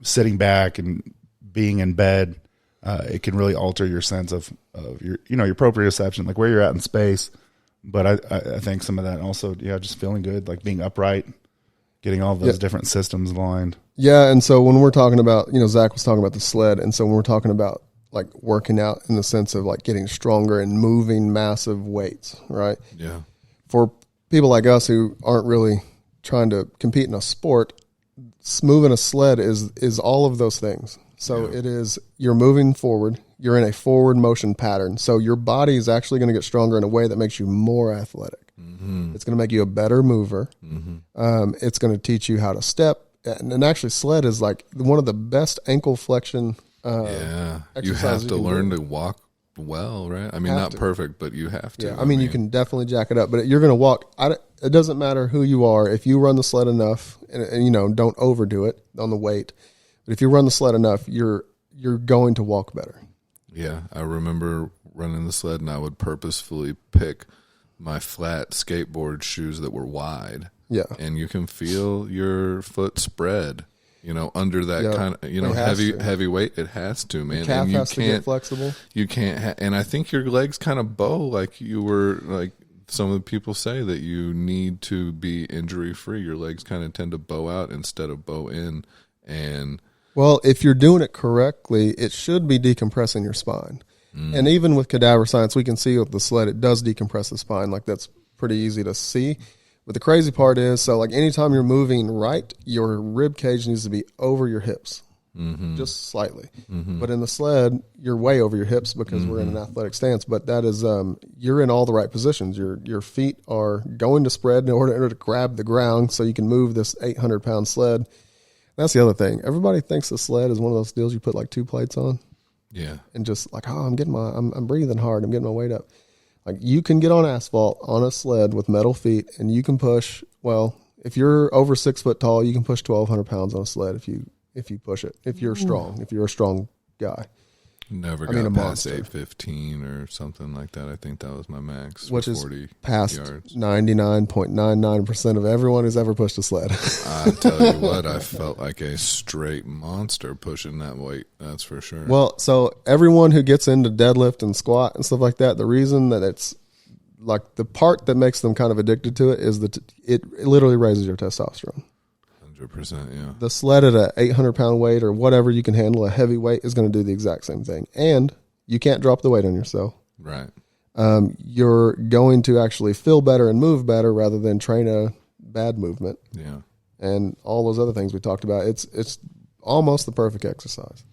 sitting back and being in bed, it can really alter your sense of your proprioception, like where you're at in space. But I think some of that also, just feeling good, like being upright, getting all those different systems aligned. Yeah, and so when we're talking about, Zach was talking about the sled, and so when we're talking about like working out in the sense of like getting stronger and moving massive weights, right? Yeah. For people like us who aren't really trying to compete in a sport, moving a sled is all of those things. So it is, you're moving forward, you're in a forward motion pattern. So your body is actually going to get stronger in a way that makes you more athletic. Mm-hmm. It's going to make you a better mover. Mm-hmm. It's going to teach you how to step. And actually sled is like one of the best ankle flexion you have to learn to walk well, right? I mean, not perfect, but you have to. Yeah, I mean, you can definitely jack it up, but you're going to walk. It doesn't matter who you are. If you run the sled enough, and don't overdo it on the weight, but if you run the sled enough, you're going to walk better. Yeah, I remember running the sled, and I would purposefully pick my flat skateboard shoes that were wide. Yeah, and you can feel your foot spread. Under that kind of, heavy weight, it has to, man. The calf has to get flexible. You can't, and I think your legs kind of bow like you were, like some of the people say that you need to be injury free. Your legs kind of tend to bow out instead of bow in. And well, if you're doing it correctly, it should be decompressing your spine. And even with cadaver science, we can see with the sled, it does decompress the spine. Like that's pretty easy to see. But the crazy part is, so like anytime you're moving right, your rib cage needs to be over your hips, just slightly. But in the sled, you're way over your hips because we're in an athletic stance. But that is, you're in all the right positions. Your feet are going to spread in order to grab the ground so you can move this 800-pound sled. That's the other thing. Everybody thinks the sled is one of those deals you put like 2 plates on. Yeah. And just like, oh, I'm breathing hard. I'm getting my weight up. Like you can get on asphalt on a sled with metal feet and you can push, well, if you're over 6 foot tall, you can push 1,200 pounds on a sled if you push it, if you're strong, if you're a strong guy. Never got past 815 or something like that. I think that was my max. Which is 40 past yards. 99.99% of everyone who's ever pushed a sled. I tell you what, I felt like a straight monster pushing that weight. That's for sure. Well, so everyone who gets into deadlift and squat and stuff like that, the reason that it's like the part that makes them kind of addicted to it is that it literally raises your testosterone. 100%, yeah. The sled at a 800-pound weight or whatever you can handle, a heavy weight, is going to do the exact same thing. And you can't drop the weight on yourself. Right. You're going to actually feel better and move better rather than train a bad movement. Yeah. And all those other things we talked about. It's almost the perfect exercise.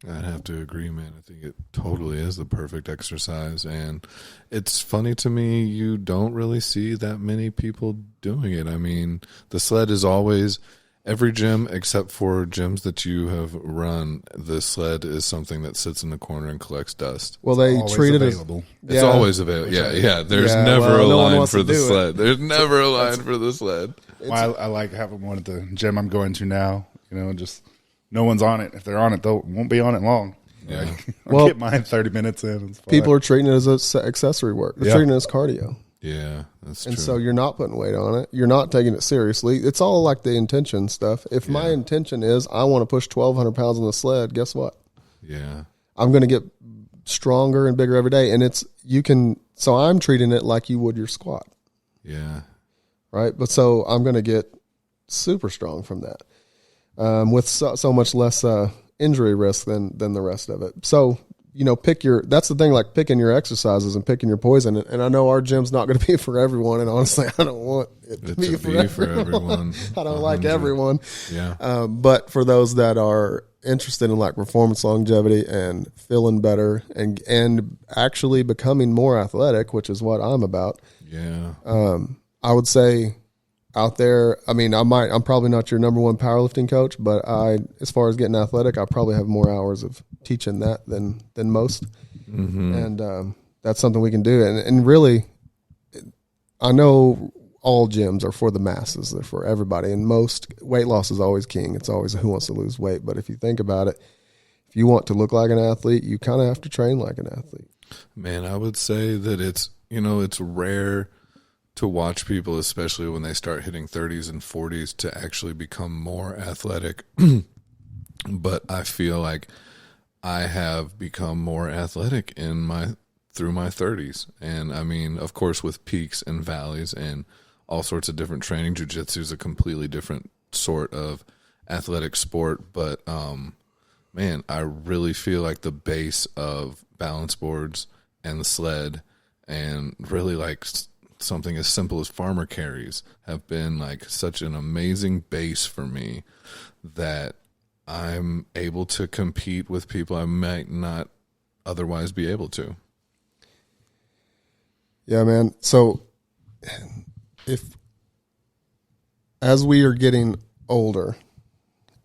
I'd have to agree, man. I think it totally is the perfect exercise. And it's funny to me, you don't really see that many people doing it. I mean, the sled is always, every gym except for gyms that you have run, the sled is something that sits in the corner and collects dust. Well, they treat it as It's always available. Yeah. There's never a line for the sled. There's never a line for the sled. Well, I like having one at the gym I'm going to now, just no one's on it. If they're on it, they won't be on it long. Yeah. I'll get mine 30 minutes in. People are treating it as accessory work. They're treating it as cardio. Yeah, that's true. And so you're not putting weight on it. You're not taking it seriously. It's all like the intention stuff. If my intention is I want to push 1,200 pounds on the sled, guess what? Yeah. I'm going to get stronger and bigger every day. And so I'm treating it like you would your squat. Yeah. Right. But so I'm going to get super strong from that. With so much less injury risk than the rest of it. So, that's the thing, like picking your exercises and picking your poison. And I know our gym's not going to be for everyone. And honestly, I don't want it to be for everyone. I don't like everyone. Yeah. But for those that are interested in like performance longevity and feeling better and actually becoming more athletic, which is what I'm about. Yeah. I would say, out there, I mean, I'm probably not your number one powerlifting coach, but as far as getting athletic, I probably have more hours of teaching that than most. Mm-hmm. And that's something we can do. And really, I know all gyms are for the masses. They're for everybody. And most weight loss is always king. It's always who wants to lose weight. But if you think about it, if you want to look like an athlete, you kind of have to train like an athlete. Man, I would say that it's rare to watch people, especially when they start hitting 30s and 40s, to actually become more athletic. But I feel like I have become more athletic through my 30s. And I mean, of course, with peaks and valleys and all sorts of different training. Jiu-jitsu is a completely different sort of athletic sport. But, man, I really feel like the base of balance boards and the sled and really like something as simple as farmer carries have been like such an amazing base for me that I'm able to compete with people I might not otherwise be able to. Yeah, man. So as we are getting older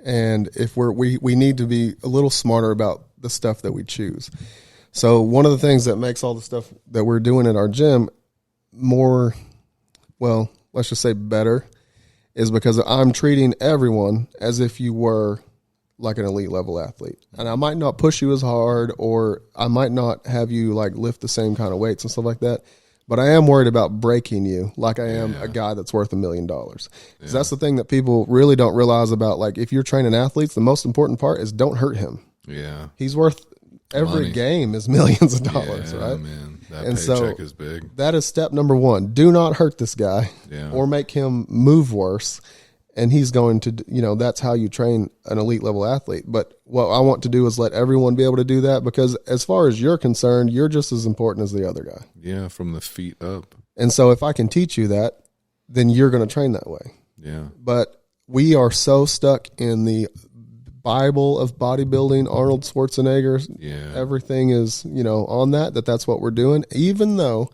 and if we need to be a little smarter about the stuff that we choose. So one of the things that makes all the stuff that we're doing at our gym more, well, let's just say better, is because I'm treating everyone as if you were like an elite level athlete. And I might not push you as hard, or I might not have you like lift the same kind of weights and stuff like that, but I am worried about breaking you like I am a guy that's worth $1 million. Because that's the thing that people really don't realize about, like, if you're training athletes, the most important part is don't hurt him. Yeah. He's worth, every game is millions of dollars, right? Man. That paycheck is big. That is step number one. Do not hurt this guy or make him move worse. And he's going to, that's how you train an elite level athlete. But what I want to do is let everyone be able to do that, because as far as you're concerned, you're just as important as the other guy. Yeah, from the feet up. And so if I can teach you that, then you're going to train that way. Yeah. But we are so stuck in the Bible of bodybuilding, Arnold Schwarzenegger. Yeah. Everything is, on that's what we're doing, even though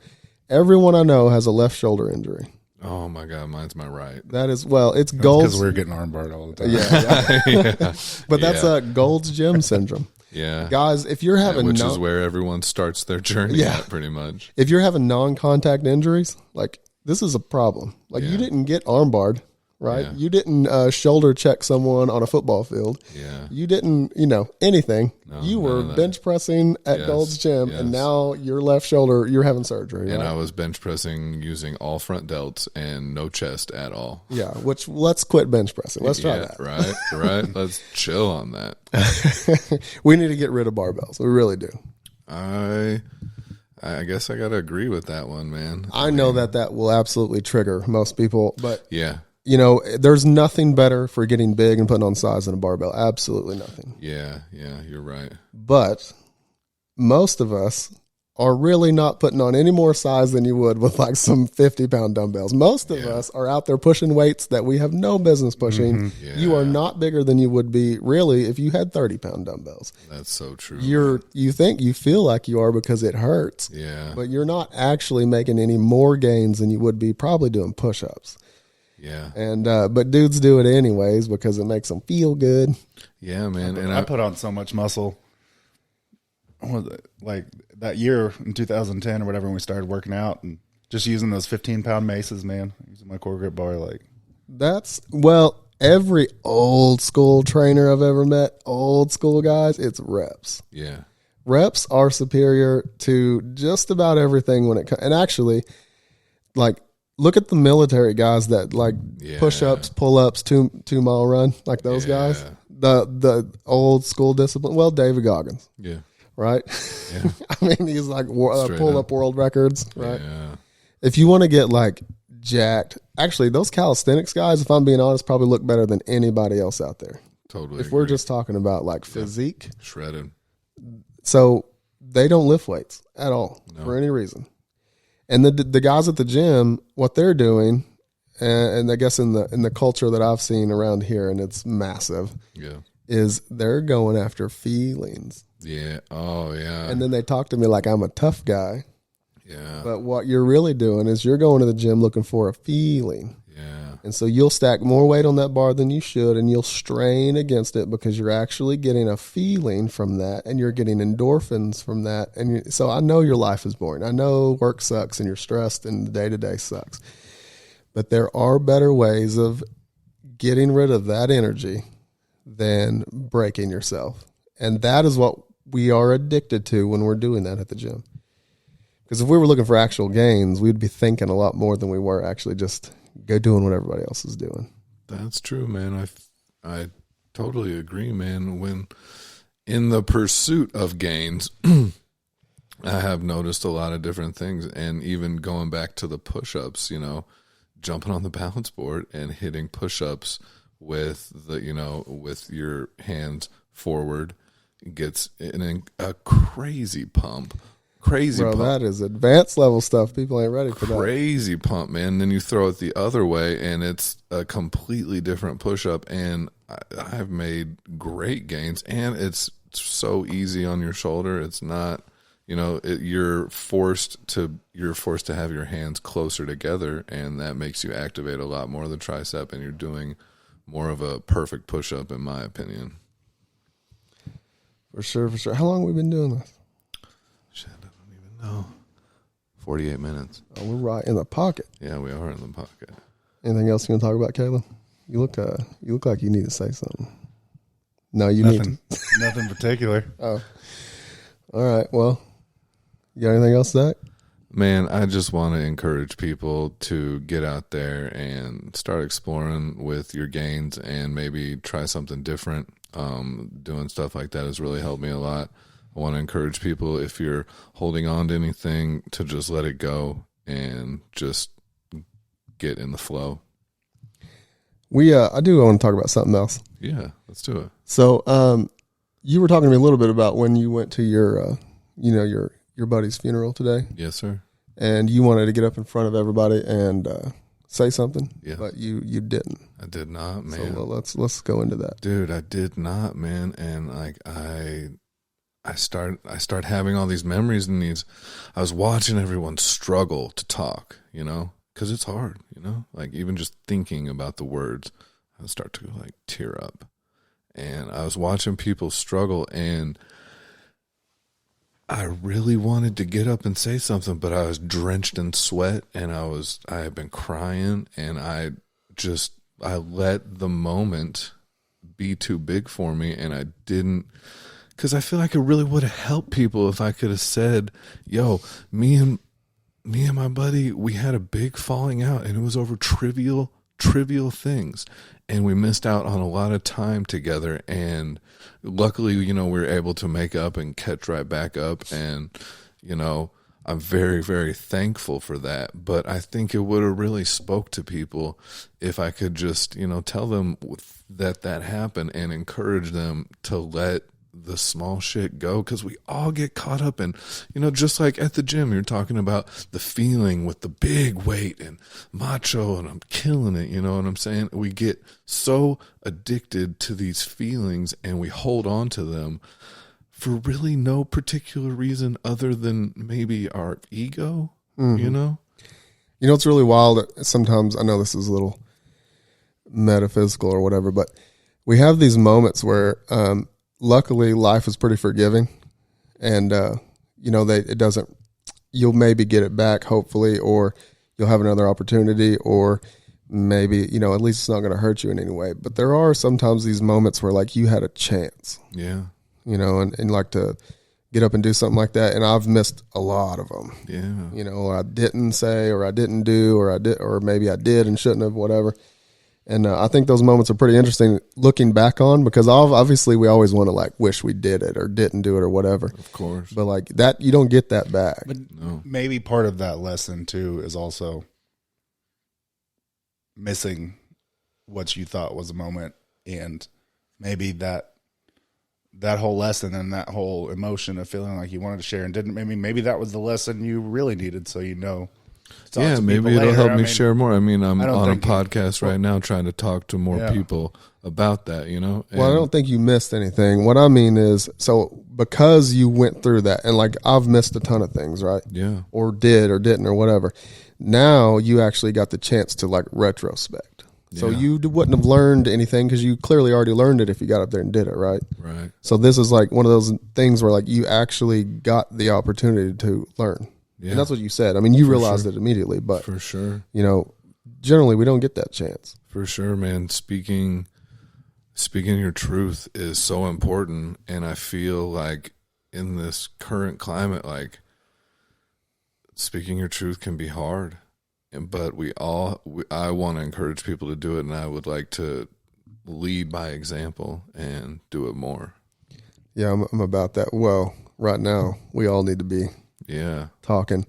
everyone I know has a left shoulder injury. Oh my God, mine's my right. That is, it's Gold's. Because we're getting armbarred all the time. Yeah. But that's Gold's gym syndrome. Yeah. Guys, if you're having which is where everyone starts their journey at, pretty much. If you're having non-contact injuries, like this is a problem. Like you didn't get armbarred, right? Yeah. You didn't shoulder check someone on a football field. Yeah. You didn't, anything. No, you were bench pressing at Gold's Gym, and now your left shoulder, you're having surgery. And right? I was bench pressing using all front delts and no chest at all. Yeah, which let's quit bench pressing. Let's try that. Right. Let's chill on that. We need to get rid of barbells. We really do. I guess I got to agree with that one, man. I know that will absolutely trigger most people, but yeah. There's nothing better for getting big and putting on size than a barbell. Absolutely nothing. Yeah, you're right. But most of us are really not putting on any more size than you would with like some 50-pound dumbbells. Most of us are out there pushing weights that we have no business pushing. Yeah. You are not bigger than you would be really if you had 30-pound dumbbells. That's so true. You feel like you are because it hurts. Yeah. But you're not actually making any more gains than you would be probably doing push-ups. Yeah. And but dudes do it anyways because it makes them feel good. Yeah, man. And I put on so much muscle. Like that year in 2010 or whatever when we started working out and just using those 15-pound maces, man. Using my core grip bar, every old school trainer I've ever met, old school guys, it's reps. Yeah. Reps are superior to just about everything when it comes. And actually, like, look at the military guys that like push-ups, pull-ups, 2 mile run, like those guys. The old school discipline. Well, David Goggins. Yeah. Right? Yeah. I mean, he's like pull-up world records, right? Yeah. If you want to get like jacked, actually, those calisthenics guys, if I'm being honest, probably look better than anybody else out there. Totally. If we're just talking about like physique. Shredded. So they don't lift weights at all for any reason. And the guys at the gym, what they're doing, and I guess in the culture that I've seen around here, and it's massive, is they're going after feelings. Yeah. Oh, yeah. And then they talk to me like I'm a tough guy. Yeah. But what you're really doing is you're going to the gym looking for a feeling. Yeah. And so you'll stack more weight on that bar than you should, and you'll strain against it because you're actually getting a feeling from that, and you're getting endorphins from that. And so I know your life is boring. I know work sucks and you're stressed and the day-to-day sucks. But there are better ways of getting rid of that energy than breaking yourself. And that is what we are addicted to when we're doing that at the gym. Because if we were looking for actual gains, we'd be thinking a lot more than we were actually just go doing what everybody else is doing. That's true, man. I totally agree, man. When in the pursuit of gains, I have noticed a lot of different things. And even going back to the push-ups, jumping on the balance board and hitting push-ups with with your hands forward gets a crazy pump. Bro, that is advanced level stuff. People ain't ready for that. Crazy pump, man. Then you throw it the other way, and it's a completely different push-up. And I've made great gains, and it's so easy on your shoulder. It's not, you're forced to have your hands closer together, and that makes you activate a lot more of the tricep, and you're doing more of a perfect push-up, in my opinion. For sure. How long have we been doing this? Shit, I don't even know. 48 minutes. Oh, we're right in the pocket. Yeah, we are in the pocket. Anything else you want to talk about, Caleb? You look like you need to say something. No, Nothing particular. Oh, all right. Well, you got anything else, Zach? Man, I just want to encourage people to get out there and start exploring with your gains and maybe try something different. Doing stuff like that has really helped me a lot. I want to encourage people, if you're holding on to anything, to just let it go and just get in the flow. I do want to talk about something else. Yeah, let's do it. So, you were talking to me a little bit about when you went to your buddy's funeral today. Yes, sir. And you wanted to get up in front of everybody and say something. Yeah. But you didn't. I did not, man. So let's go into that. Dude, I did not, man. And I start having all these memories and I was watching everyone struggle to talk, because it's hard, like even just thinking about the words, I start to tear up. and I was watching people struggle, and I really wanted to get up and say something, but I was drenched in sweat, and I had been crying, and I let the moment be too big for me, and I didn't, because I feel like it really would have helped people if I could have said, yo, me and my buddy, we had a big falling out, and it was over trivial things, and we missed out on a lot of time together, and luckily, we were able to make up and catch right back up, and I'm very, very thankful for that. But I think it would have really spoke to people if I could just tell them that happened and encourage them to let the small shit go, because we all get caught up in, just like at the gym, you're talking about the feeling with the big weight and macho and I'm killing it, you know what I'm saying? We get so addicted to these feelings and we hold on to them for really no particular reason other than maybe our ego, It's really wild that sometimes, I know this is a little metaphysical or whatever, but we have these moments where, luckily life is pretty forgiving, and it doesn't, you'll maybe get it back hopefully, or you'll have another opportunity, or maybe at least it's not going to hurt you in any way. But there are sometimes these moments where like you had a chance, and like to get up and do something like that, and I've missed a lot of them. I didn't say, or I didn't do, or I did, or maybe I did and shouldn't have, whatever. And I think those moments are pretty interesting looking back on, because obviously we always want to like wish we did it or didn't do it or whatever. Of course. But like that, you don't get that back. But maybe part of that lesson too is also missing what you thought was a moment, and maybe that whole lesson and that whole emotion of feeling like you wanted to share and didn't, maybe that was the lesson you really needed, so maybe it'll help me share more. I'm on a podcast right now trying to talk to more people about that, And, well, I don't think you missed anything. What I mean is, so because you went through that, and like I've missed a ton of things, right? Yeah. Or did or didn't or whatever. Now you actually got the chance to like retrospect. So you wouldn't have learned anything because you clearly already learned it if you got up there and did it, right? Right. So this is like one of those things where like you actually got the opportunity to learn. Yeah. And that's what you said. I mean, you realized it immediately, but for sure, generally we don't get that chance. For sure, man. Speaking your truth is so important. And I feel like in this current climate, like speaking your truth can be hard, but I want to encourage people to do it. And I would like to lead by example and do it more. Yeah. I'm about that. Well, right now we all need to be talking.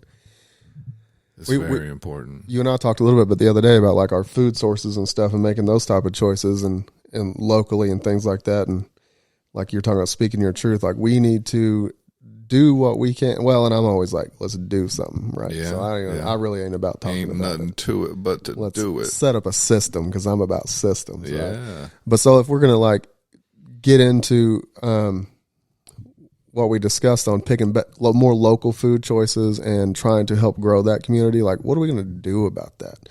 It's very important. You and I talked a little bit, but the other day about like our food sources and stuff and making those type of choices and locally and things like that. And like you're talking about speaking your truth, like we need to do what we can. Well, and I'm always like, let's do something, right? Yeah, so I really ain't about talking ain't about nothing to it but to do it. Set up a system, because I'm about systems. Yeah. Right? But so if we're gonna like get into what we discussed on picking more local food choices and trying to help grow that community, like what are we going to do about that?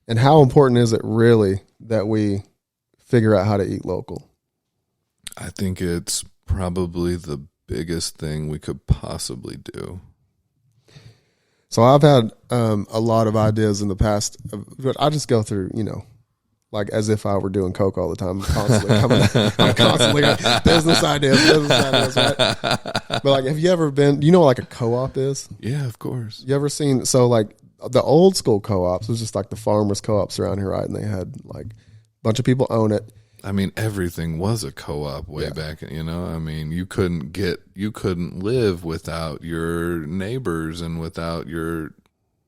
And how important is it really that we figure out how to eat local? I think it's probably the biggest thing we could possibly do. So I've had a lot of ideas in the past, but I just go through, like as if I were doing coke all the time, I'm constantly got business ideas, right? But like, have you ever been, like a co-op is? Yeah, of course. You ever seen, so like the old school co-ops was just like the farmers co-ops around here, right? And they had like a bunch of people own it. I mean, everything was a co-op way back, I mean, you couldn't live without your neighbors and without your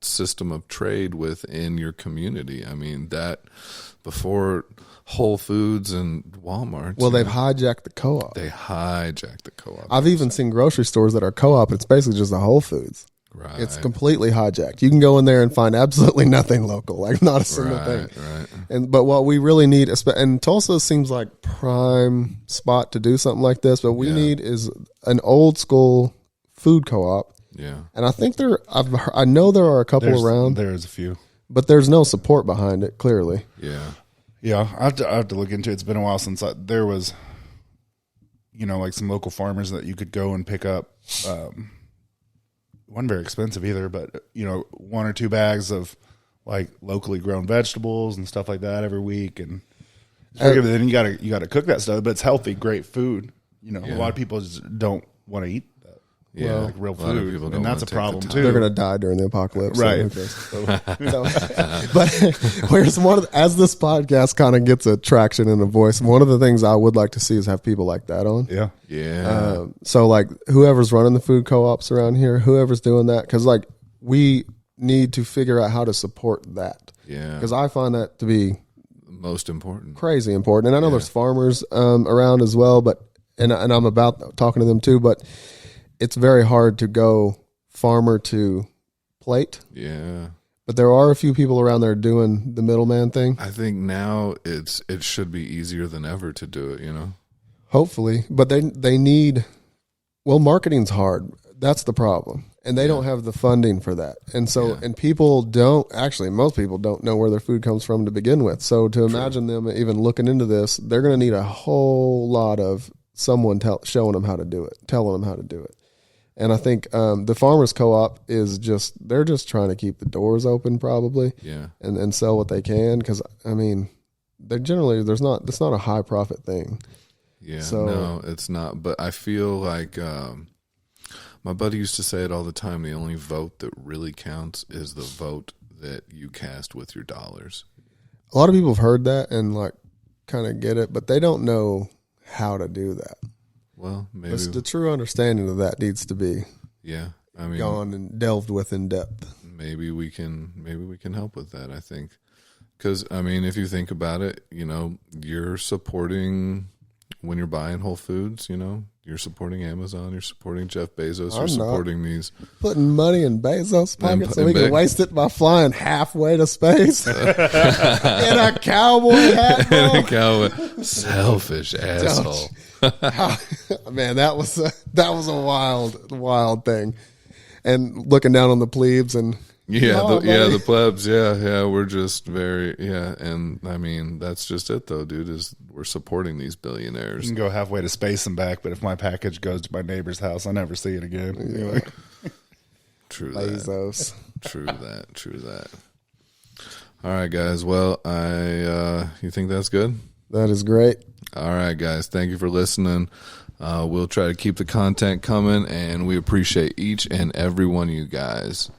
system of trade within your community. I mean, that before Whole Foods and Walmart. Well, they've hijacked the co-op. They hijacked the co-op. I've even seen grocery stores that are co-op. It's basically just a Whole Foods. Right. It's completely hijacked. You can go in there and find absolutely nothing local, like not a single thing. Right. But what we really need, and Tulsa seems like prime spot to do something like this, but we need is an old school food co-op. Yeah. And I think I know there are a couple around. There's a few. But there's no support behind it, clearly. Yeah. Yeah, I have to look into it. It's been a while since there was like some local farmers that you could go and pick up. Wasn't very expensive either, but 1 or 2 bags of like locally grown vegetables and stuff like that every week. And then you gotta cook that stuff, but it's healthy, great food. A lot of people just don't want to eat that. Yeah, like real food, and that's a take the problem time. too. They're going to die during the apocalypse. Right. But where's as this podcast kind of gets a traction and a voice, one of the things I would like to see is have people like that on. Yeah. Yeah. So like whoever's running the food co-ops around here, whoever's doing that, because like we need to figure out how to support that. Yeah. Because I find that to be Most important. crazy important. And I know there's farmers around as well, but and I'm about talking to them too, but it's very hard to go farmer to plate. Yeah. But there are a few people around there doing the middleman thing. I think now it should be easier than ever to do it, Hopefully. But they need, marketing's hard. That's the problem. And they don't have the funding for that. And so, and people most people don't know where their food comes from to begin with. So to imagine them even looking into this, they're going to need a whole lot of someone showing them how to do it, telling them how to do it. And I think the farmers co-op they're just trying to keep the doors open probably. Yeah. And sell what they can. Cause I mean, it's not a high profit thing. Yeah. So, no, it's not. But I feel like my buddy used to say it all the time. The only vote that really counts is the vote that you cast with your dollars. A lot of people have heard that and like kind of get it, but they don't know how to do that. Well, maybe The true understanding of that needs to be gone and delved with in depth. Maybe we can help with that. I think because if you think about it, you're supporting when you're buying Whole Foods. You're supporting Amazon. You're supporting Jeff Bezos. You're supporting these putting money in Bezos' pocket so we and can waste it by flying halfway to space in a cowboy hat. Bro. in a cowboy. Selfish asshole. Man, that was a wild thing. And looking down on the plebes and the plebs, we're just very and that's just it though, dude. Is we're supporting these billionaires. You can go halfway to space and back, but if my package goes to my neighbor's house, I never see it again. Anyway. True Bezos. that. True that. All right, guys. Well, you think that's good? That is great. All right, guys. Thank you for listening. We'll try to keep the content coming, and we appreciate each and every one of you guys.